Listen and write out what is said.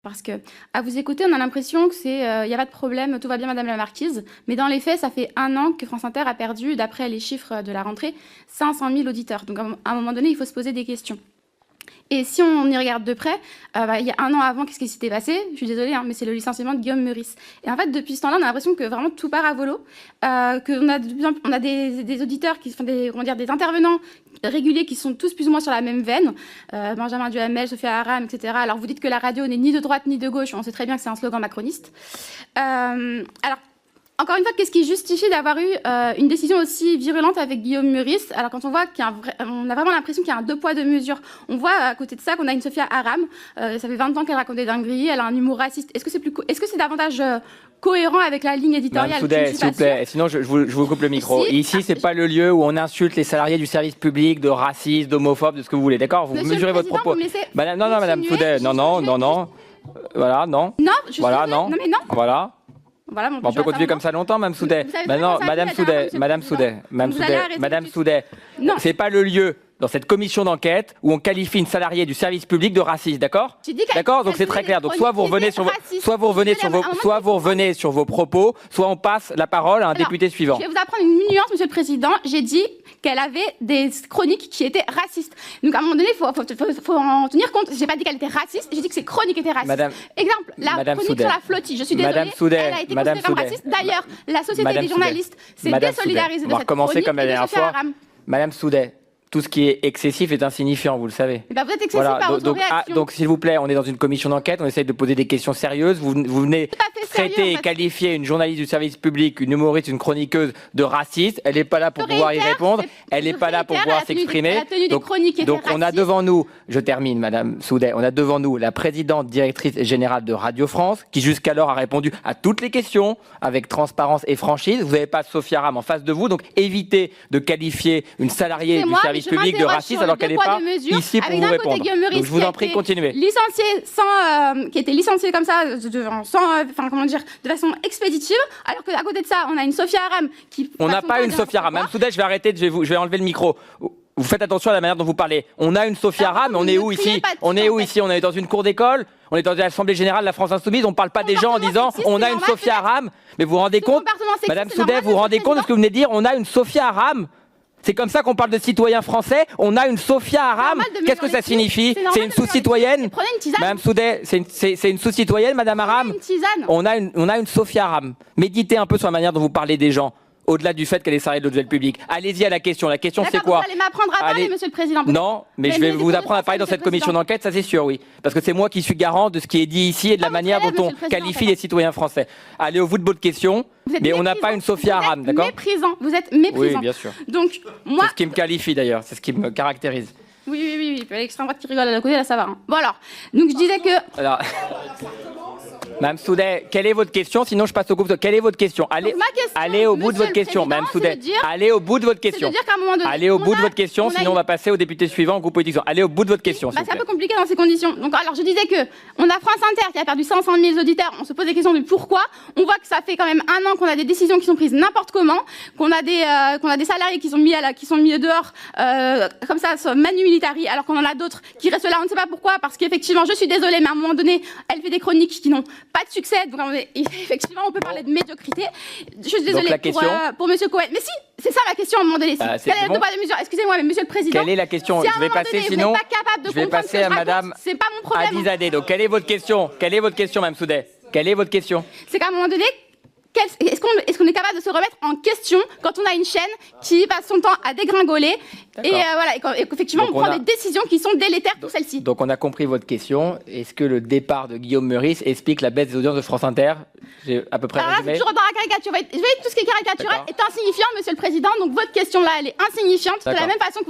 Parce que, à vous écouter, on a l'impression que c'est, y a pas de problème, tout va bien, Madame la Marquise. Mais dans les faits, ça fait 1 an que France Inter a perdu, d'après les chiffres de la rentrée, 500 000 auditeurs. Donc, à un moment donné, il faut se poser des questions. Et si on y regarde de près, il y a 1 an avant, qu'est-ce qui s'était passé? Je suis désolée, hein, mais c'est le licenciement de Guillaume Meurice. Et en fait, depuis ce temps-là, on a l'impression que vraiment tout part à volo, qu'on a des auditeurs qui font des intervenants réguliers qui sont tous plus ou moins sur la même veine. Benjamin Duhamel, Sophia Aram, etc. Alors vous dites que la radio n'est ni de droite ni de gauche, on sait très bien que c'est un slogan macroniste. Alors, encore une fois, qu'est-ce qui justifie d'avoir eu une décision aussi virulente avec Guillaume Meurice? Alors quand on voit on a vraiment l'impression qu'il y a un 2 poids 2 mesures. On voit à côté de ça qu'on a une Sophia Aram, ça fait 20 ans qu'elle raconte des dingueries, elle a un humour raciste. Est-ce que c'est davantage cohérent avec la ligne éditoriale? Madame Soudet, s'il vous plaît, sinon je vous coupe le micro. Si. Ici, c'est pas le lieu où on insulte les salariés du service public, de racistes, d'homophobes, de ce que vous voulez, d'accord? Vous mesurez votre propos. Madame Soudet, non. Voilà, non. Non, voilà, non. Non, mais non. Voilà. Voilà, on peut continuer comme ça longtemps, Madame Soudet. Madame Soudet, c'est pas le lieu dans cette commission d'enquête où on qualifie une salariée du service public de raciste, d'accord? D'accord, donc c'est très clair. Donc soit vous revenez sur vos propos, soit on passe la parole à un député suivant. Je vais vous apprendre une nuance, Monsieur le Président. J'ai dit qu'elle avait des chroniques qui étaient racistes. Donc à un moment donné, il faut en tenir compte. J'ai pas dit qu'elle était raciste, j'ai dit que ses chroniques étaient racistes. Exemple, la chronique sur la flottille. Je suis désolée, elle a été considérée comme raciste. D'ailleurs, la Société des journalistes s'est désolidarisée de cette chronique comme la dernière fois. Madame Soudet, tout ce qui est excessif est insignifiant, vous le savez. Vous êtes excessif par votre réaction. Donc, s'il vous plaît, on est dans une commission d'enquête, on essaie de poser des questions sérieuses. Vous venez traiter et qualifier une journaliste du service public, une humoriste, une chroniqueuse de raciste. Elle n'est pas là pour pouvoir y répondre. Elle n'est pas là pour pouvoir s'exprimer. Donc, on a devant nous, je termine, Madame Soudet, on a devant nous la présidente directrice générale de Radio France, qui jusqu'alors a répondu à toutes les questions avec transparence et franchise. Vous n'avez pas Sophia Aram en face de vous, donc évitez de qualifier une salariée du service public de raciste alors qu'elle n'est pas ici pour vous répondre. Donc je vous en prie, continuez. Qui était licencié comme ça, de façon expéditive, alors qu'à côté de ça, on a une Sophia Aram qui... On n'a pas une Sophia Aram. Madame Soudet, je vais arrêter, je vais enlever le micro. Vous faites attention à la manière dont vous parlez. On a une Sophia Aram, mais on est où ici? On est dans une cour d'école? On est dans l'Assemblée Générale de la France Insoumise, on ne parle pas des gens en disant on a une Sophia Aram. Mais vous vous rendez compte, Madame Soudet, vous vous rendez compte de ce que vous venez de dire? On a une Sophia Aram. C'est comme ça qu'on parle de citoyens français. On a une Sophia Aram. Qu'est-ce que ça signifie? C'est une sous-citoyenne? Madame Soudet, c'est une sous-citoyenne, Madame Aram? On a une Sophia Aram. Méditez un peu sur la manière dont vous parlez des gens. Au-delà du fait qu'elle est salariée de l'audiovisuel public. Allez-y à la question. La question, c'est quoi? Vous allez m'apprendre à parler, Monsieur le Président. Non, mais je vais vous apprendre à parler dans cette commission d'enquête, ça c'est sûr, oui. Parce que c'est moi qui suis garant de ce qui est dit ici et de la manière dont on qualifie les citoyens français. Allez au bout de votre question, mais on n'a pas une Sophia Aram, d'accord? Vous êtes méprisant. Oui, bien sûr. Donc, moi... C'est ce qui me qualifie d'ailleurs, c'est ce qui me caractérise. Oui. L'extrême droite qui rigole à côté, là, ça va. Hein. Bon alors, donc je disais que... Alors... Madame Soudet, quelle est votre question? Sinon, je passe au groupe. Quelle est votre question? Allez au bout de votre question, Madame Soudet. Allez au bout de votre question. Allez au bout de votre question, sinon on va passer au député suivant, au groupe politique. Allez au bout de votre question. C'est un peu compliqué dans ces conditions. Donc, alors, je disais que on a France Inter qui a perdu 500 000 auditeurs. On se pose des questions de pourquoi. On voit que ça fait quand même 1 an qu'on a des décisions qui sont prises n'importe comment, qu'on a des salariés qui sont mis dehors comme ça, manu militari, alors qu'on en a d'autres qui restent là. On ne sait pas pourquoi, parce qu'effectivement, je suis désolée, mais à un moment donné, elle fait des chroniques qui n'ont pas de succès, donc effectivement on peut parler de médiocrité. Je suis désolée pour Monsieur Cohen. Mais si, c'est ça la question à un moment donné. Quel est le droit de mesure? Excusez-moi, mais Monsieur le Président. Quelle est la question? Je vais passer, sinon je vais passer à Madame Adizadeh. Donc quelle est votre question? Quelle est votre question, Madame Soudet? Quelle est votre question? C'est qu'à un moment donné, est-ce qu'on est capable de se remettre en question quand on a une chaîne qui passe son temps à dégringoler et qu'effectivement on prend des décisions qui sont délétères pour celle-ci. Donc on a compris votre question. Est-ce que le départ de Guillaume Meurice explique la baisse des audiences de France Inter? J'ai à peu près résumé. C'est toujours dans la caricature. Tout ce qui est caricatural est insignifiant, Monsieur le Président. Donc votre question là, elle est insignifiante de la même façon que